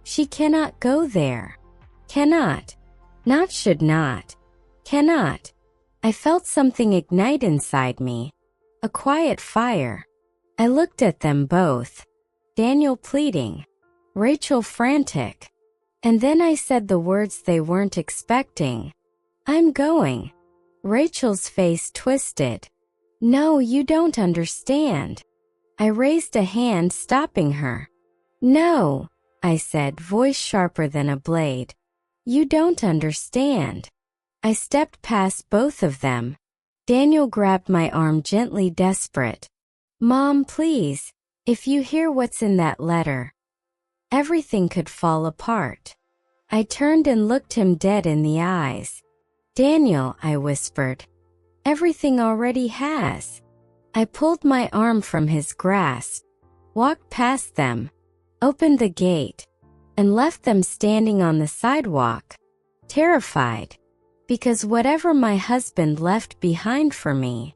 She cannot go there. Cannot. Not should not. Cannot. I felt something ignite inside me. A quiet fire. I looked at them both. Daniel pleading. Rachel frantic. And then I said the words they weren't expecting. I'm going. Rachel's face twisted. No, you don't understand. I raised a hand, stopping her. No, I said, voice sharper than a blade. You don't understand. I stepped past both of them. Daniel grabbed my arm gently, desperate. Mom, please, if you hear what's in that letter, everything could fall apart. I turned and looked him dead in the eyes. Daniel, I whispered. Everything already has. I pulled my arm from his grasp, walked past them, opened the gate, and left them standing on the sidewalk, terrified. Because whatever my husband left behind for me,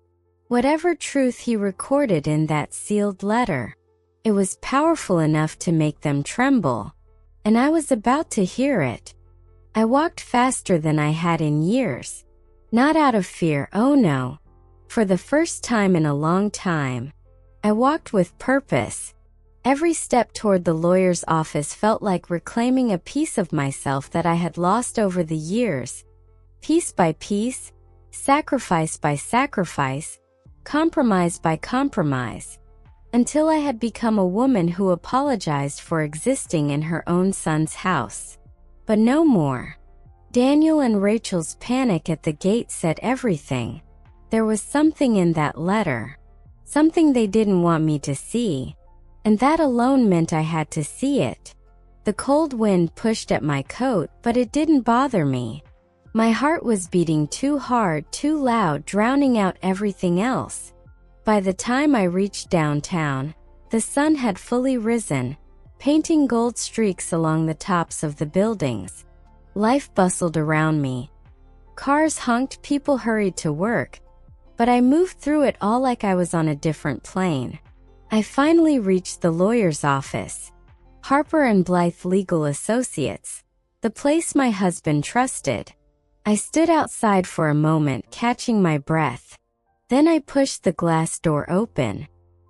whatever truth he recorded in that sealed letter, it was powerful enough to make them tremble, and I was about to hear it. I walked faster than I had in years. Not out of fear, oh no. For the first time in a long time, I walked with purpose. Every step toward the lawyer's office felt like reclaiming a piece of myself that I had lost over the years. Piece by piece, sacrifice by sacrifice, compromise by compromise, until I had become a woman who apologized for existing in her own son's house. But no more. Daniel and Rachel's panic at the gate said everything. There was something in that letter, something they didn't want me to see, and that alone meant I had to see it. The cold wind pushed at my coat, but it didn't bother me. My heart was beating too hard, too loud, drowning out everything else. By the time I reached downtown, the sun had fully risen, painting gold streaks along the tops of the buildings. Life bustled around me. Cars honked, people hurried to work, but I moved through it all like I was on a different plane. I finally reached the lawyer's office. Harper and Blythe Legal Associates, the place my husband trusted. I stood outside for a moment, catching my breath. Then I pushed the glass door open.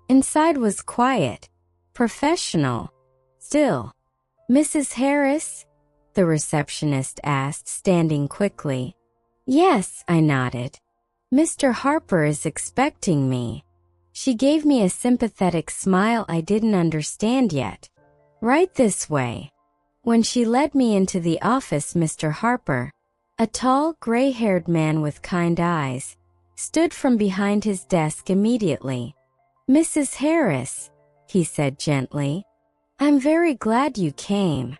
Inside was quiet, professional, still. Mrs. Harris? The receptionist asked, standing quickly. Yes, I nodded. Mr. Harper is expecting me. She gave me a sympathetic smile I didn't understand yet. Right this way. When she led me into the office, Mr. Harper, a tall, gray-haired man with kind eyes, stood from behind his desk immediately. Mrs. Harris, he said gently, I'm very glad you came.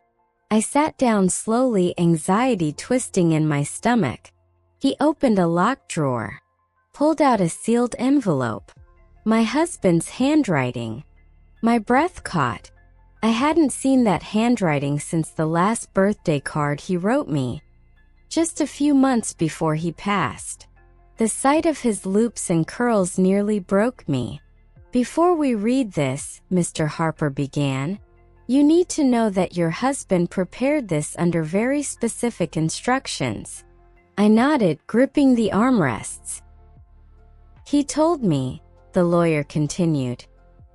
I sat down slowly, anxiety twisting in my stomach. He opened a locked drawer, pulled out a sealed envelope. My husband's handwriting. My breath caught. I hadn't seen that handwriting since the last birthday card he wrote me, just a few months before he passed. The sight of his loops and curls nearly broke me. Before we read this, Mr. Harper began, you need to know that your husband prepared this under very specific instructions. I nodded, gripping the armrests. He told me, the lawyer continued,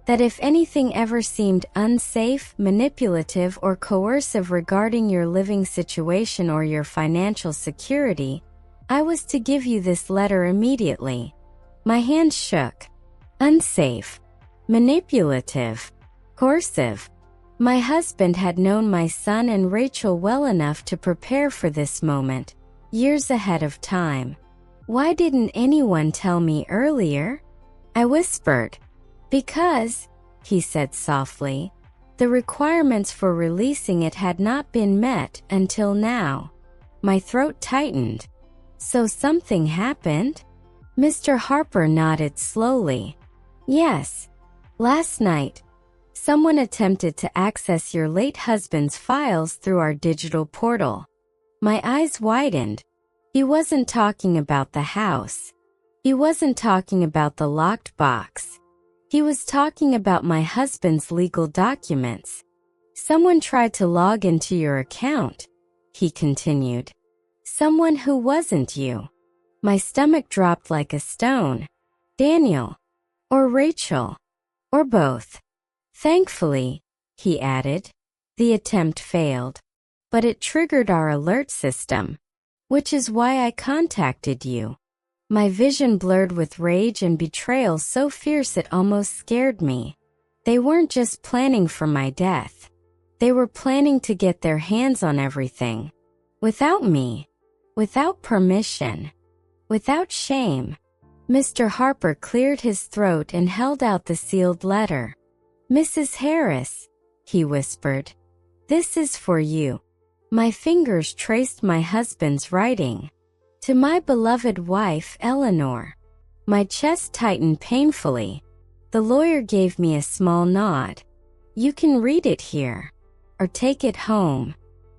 that if anything ever seemed unsafe, manipulative, or coercive regarding your living situation or your financial security, I was to give you this letter immediately. My hands shook. Unsafe, manipulative, coercive. My husband had known my son and Rachel well enough to prepare for this moment, years ahead of time. Why didn't anyone tell me earlier? I whispered. Because, he said softly, the requirements for releasing it had not been met until now. My throat tightened. So something happened? Mr. Harper nodded slowly. Yes. Last night, someone attempted to access your late husband's files through our digital portal. My eyes widened. He wasn't talking about the house. He wasn't talking about the locked box. He was talking about my husband's legal documents. Someone tried to log into your account, he continued. Someone who wasn't you. My stomach dropped like a stone. Daniel. Or Rachel. Or both. Thankfully, he added, the attempt failed. But it triggered our alert system, which is why I contacted you. My vision blurred with rage and betrayal so fierce it almost scared me. They weren't just planning for my death. They were planning to get their hands on everything. Without me. Without permission. Without shame. Mr. Harper cleared his throat and held out the sealed letter. Mrs. Harris, he whispered. This is for you. My fingers traced my husband's writing. To my beloved wife, Eleanor. My chest tightened painfully. The lawyer gave me a small nod. You can read it here. Or take it home.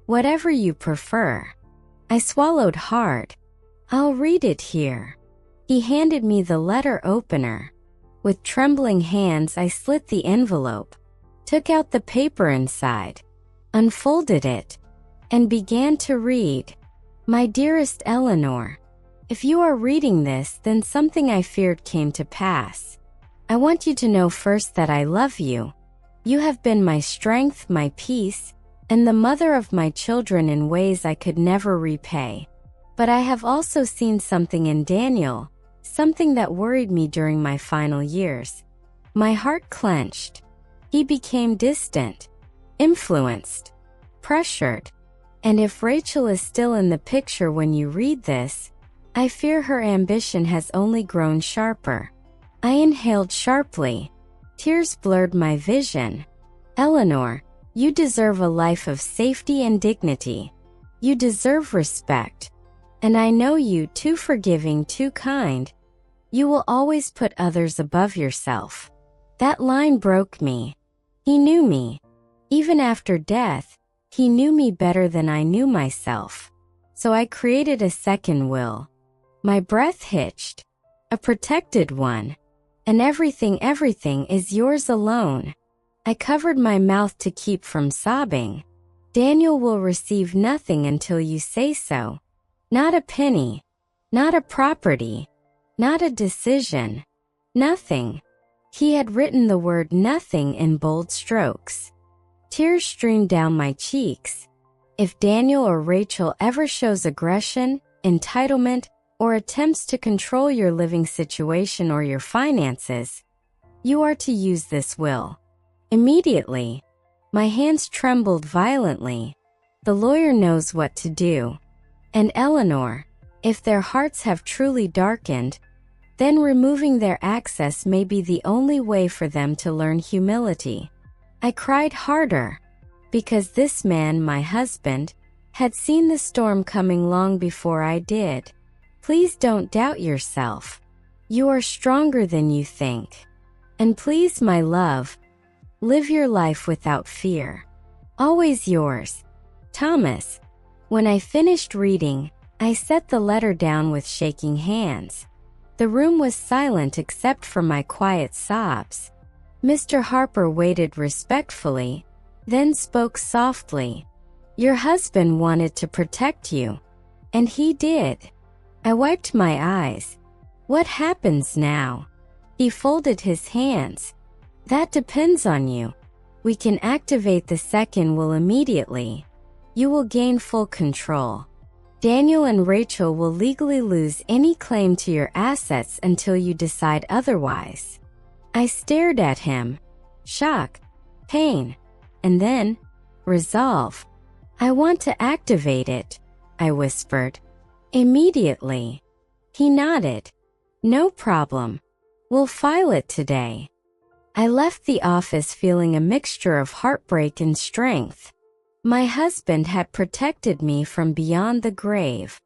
Whatever you prefer. I swallowed hard. I'll read it here. He handed me the letter opener. With trembling hands, I slit the envelope, took out the paper inside, unfolded it, and began to read. My dearest Eleanor, if you are reading this, then something I feared came to pass. I want you to know first that I love you. You have been my strength, my peace, and the mother of my children in ways I could never repay. But I have also seen something in Daniel, something that worried me during my final years. My heart clenched. He became distant, influenced, pressured. And if Rachel is still in the picture when you read this, I fear her ambition has only grown sharper. I inhaled sharply. Tears blurred my vision. Eleanor, you deserve a life of safety and dignity. You deserve respect. And I know you, too forgiving, too kind. You will always put others above yourself. That line broke me. He knew me. Even after death, he knew me better than I knew myself. So I created a second will. My breath hitched. A protected one. And everything is yours alone. I covered my mouth to keep from sobbing. Daniel will receive nothing until you say so. Not a penny. Not a property. Not a decision. Nothing. He had written the word nothing in bold strokes. Tears streamed down my cheeks. If Daniel or Rachel ever shows aggression, entitlement, or attempts to control your living situation or your finances, you are to use this will. Immediately. My hands trembled violently. The lawyer knows what to do. And Eleanor, if their hearts have truly darkened, then removing their access may be the only way for them to learn humility. I cried harder, because this man, my husband, had seen the storm coming long before I did. Please don't doubt yourself. You are stronger than you think. And please, my love, live your life without fear. Always yours, Thomas. When I finished reading, I set the letter down with shaking hands. The room was silent except for my quiet sobs. Mr. Harper waited respectfully, then spoke softly. Your husband wanted to protect you. And he did. I wiped my eyes. What happens now? He folded his hands. That depends on you. We can activate the second will immediately. You will gain full control. Daniel and Rachel will legally lose any claim to your assets until you decide otherwise. I stared at him. Shock, pain, and then resolve. I want to activate it, I whispered. Immediately. He nodded. No problem. We'll file it today. I left the office feeling a mixture of heartbreak and strength. My husband had protected me from beyond the grave.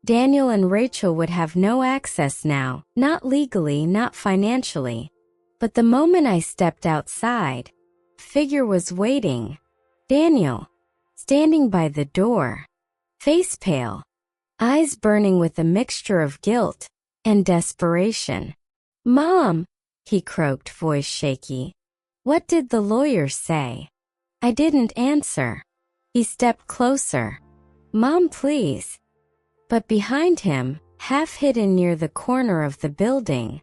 Daniel and Rachel would have no access now, not legally, not financially. But the moment I stepped outside, a figure was waiting. Daniel, standing by the door, face pale, eyes burning with a mixture of guilt and desperation. "Mom," he croaked, voice shaky. "What did the lawyer say?" I didn't answer. He stepped closer. "Mom, please." But behind him, half hidden near the corner of the building,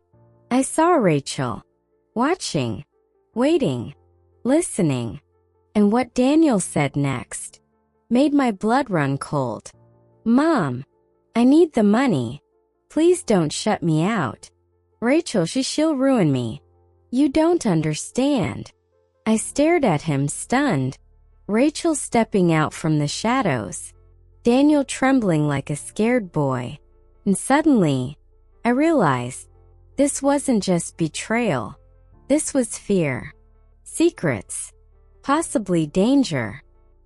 I saw Rachel, watching, waiting, listening. And what Daniel said next made my blood run cold. "Mom, I need the money. Please don't shut me out. Rachel, she'll ruin me. You don't understand." I stared at him, stunned. Rachel stepping out from the shadows. Daniel trembling like a scared boy. And suddenly, I realized this wasn't just betrayal. This was fear. Secrets. Possibly danger.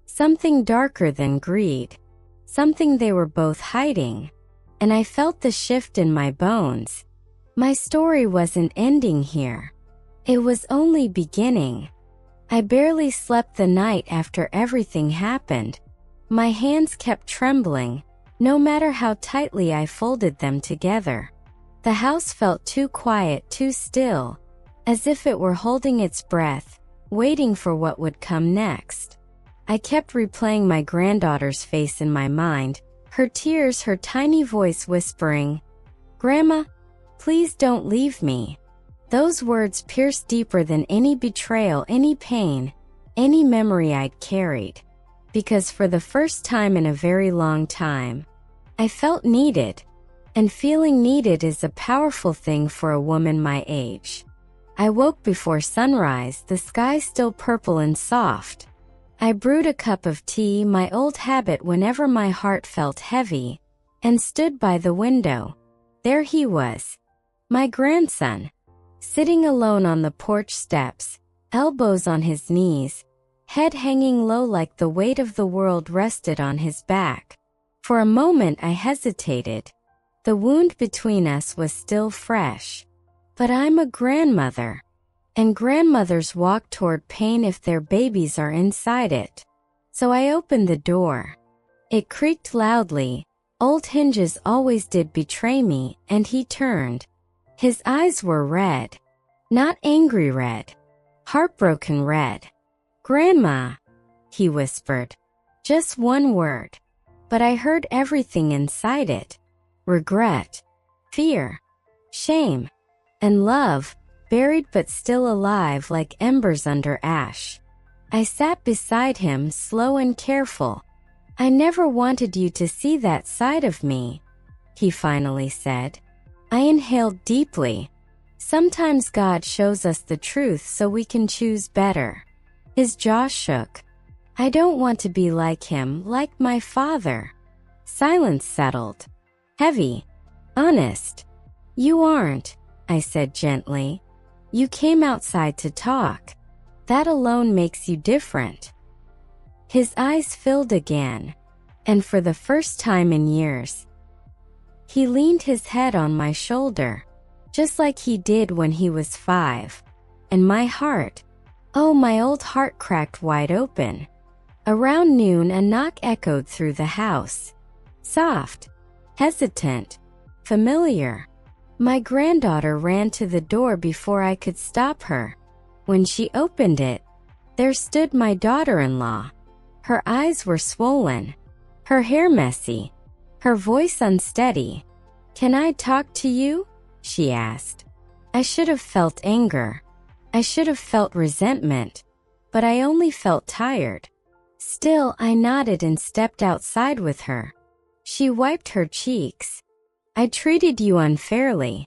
Something darker than greed. Something they were both hiding. And I felt the shift in my bones. My story wasn't ending here. It was only beginning. I barely slept the night after everything happened. My hands kept trembling, no matter how tightly I folded them together. The house felt too quiet, too still, as if it were holding its breath, waiting for what would come next. I kept replaying my granddaughter's face in my mind, her tears, her tiny voice whispering, "Grandma, please don't leave me." Those words pierced deeper than any betrayal, any pain, any memory I'd carried. Because for the first time in a very long time, I felt needed. And feeling needed is a powerful thing for a woman my age. I woke before sunrise, the sky still purple and soft. I brewed a cup of tea, my old habit whenever my heart felt heavy, and stood by the window. There he was, my grandson, sitting alone on the porch steps, elbows on his knees, head hanging low like the weight of the world rested on his back. For a moment I hesitated. The wound between us was still fresh. But I'm a grandmother, and grandmothers walk toward pain if their babies are inside it. So I opened the door. It creaked loudly. Old hinges always did betray me, and he turned. His eyes were red. Not angry red. Heartbroken red. "Grandma," he whispered. Just one word. But I heard everything inside it. Regret. Fear. Shame. And love, buried but still alive like embers under ash. I sat beside him, slow and careful. "I never wanted you to see that side of me," he finally said. I inhaled deeply. Sometimes God shows us the truth so we can choose better. His jaw shook. "I don't want to be like him, like my father." Silence settled. Heavy. Honest. "You aren't," I said gently. "You came outside to talk. That alone makes you different." His eyes filled again, and for the first time in years, he leaned his head on my shoulder, just like he did when he was 5. And my heart, oh, my old heart cracked wide open. Around noon, a knock echoed through the house. Soft, hesitant, familiar. My granddaughter ran to the door before I could stop her. When she opened it, there stood my daughter-in-law. Her eyes were swollen, her hair messy, her voice unsteady. "Can I talk to you?" she asked. I should have felt anger. I should have felt resentment. But I only felt tired. Still, I nodded and stepped outside with her. She wiped her cheeks. "I treated you unfairly."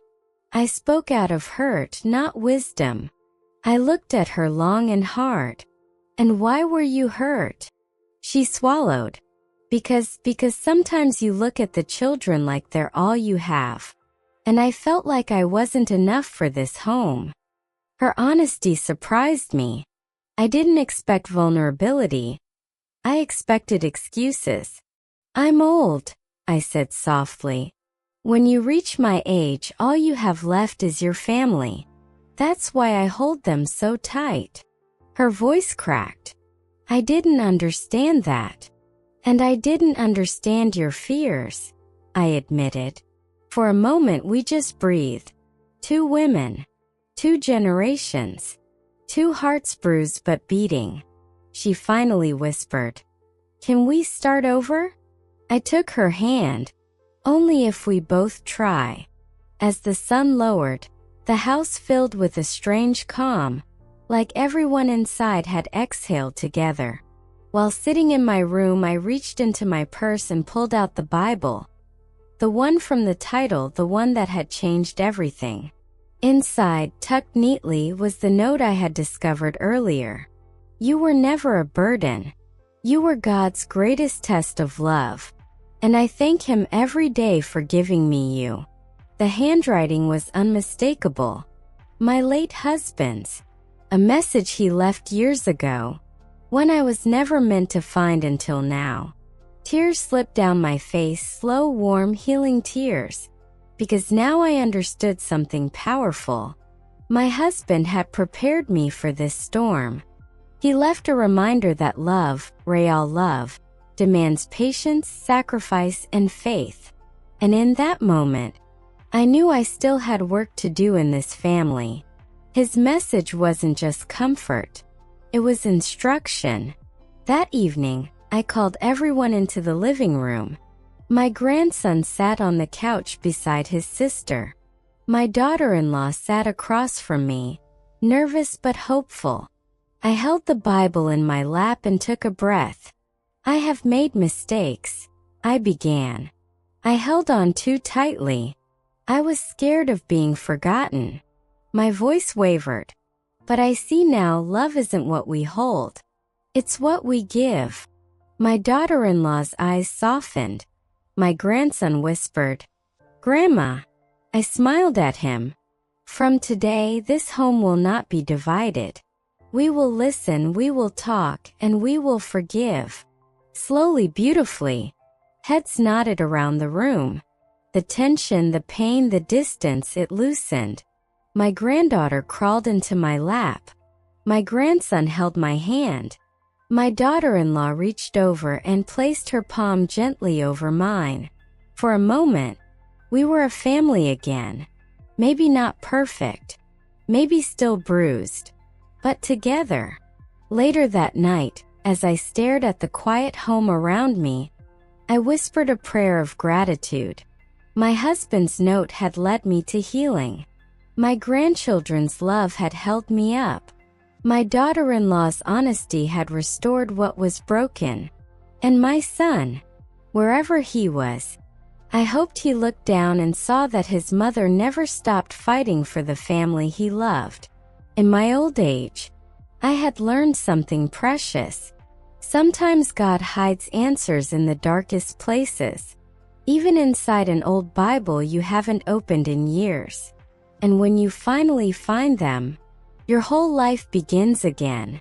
I spoke out of hurt, not wisdom. I looked at her long and hard. "And why were you hurt?" She swallowed. Because sometimes you look at the children like they're all you have. And I felt like I wasn't enough for this home. Her honesty surprised me. I didn't expect vulnerability. I expected excuses. I'm old, I said softly. When you reach my age, all you have left is your family. That's why I hold them so tight. Her voice cracked. I didn't understand that. And I didn't understand your fears, I admitted. For a moment we just breathed. 2 women. 2 generations. 2 hearts bruised but beating. She finally whispered, "Can we start over?" I took her hand. "Only if we both try." As the sun lowered, the house filled with a strange calm, like everyone inside had exhaled together. While sitting in my room, I reached into my purse and pulled out the Bible. The one from the title, the one that had changed everything. Inside, tucked neatly, was the note I had discovered earlier. You were never a burden. You were God's greatest test of love. And I thank Him every day for giving me you. The handwriting was unmistakable. My late husband's. A message he left years ago. One I was never meant to find until now. Tears slipped down my face, slow, warm, healing tears. Because now I understood something powerful. My husband had prepared me for this storm. He left a reminder that love, real love, demands patience, sacrifice, and faith. And in that moment, I knew I still had work to do in this family. His message wasn't just comfort. It was instruction. That evening, I called everyone into the living room. My grandson sat on the couch beside his sister. My daughter-in-law sat across from me, nervous but hopeful. I held the Bible in my lap and took a breath. I have made mistakes, I began. I held on too tightly. I was scared of being forgotten. My voice wavered. But I see now love isn't what we hold. It's what we give. My daughter-in-law's eyes softened. My grandson whispered, "Grandma." I smiled at him. From today, this home will not be divided. We will listen, we will talk, and we will forgive. Slowly, beautifully. Heads nodded around the room. The tension, the pain, the distance, it loosened. My granddaughter crawled into my lap. My grandson held my hand. My daughter-in-law reached over and placed her palm gently over mine. For a moment, we were a family again. Maybe not perfect. Maybe still bruised. But together. Later that night, as I stared at the quiet home around me, I whispered a prayer of gratitude. My husband's note had led me to healing. My grandchildren's love had held me up. My daughter-in-law's honesty had restored what was broken. And my son, wherever he was, I hoped he looked down and saw that his mother never stopped fighting for the family he loved. In my old age, I had learned something precious. Sometimes God hides answers in the darkest places, even inside an old Bible you haven't opened in years. And when you finally find them, your whole life begins again.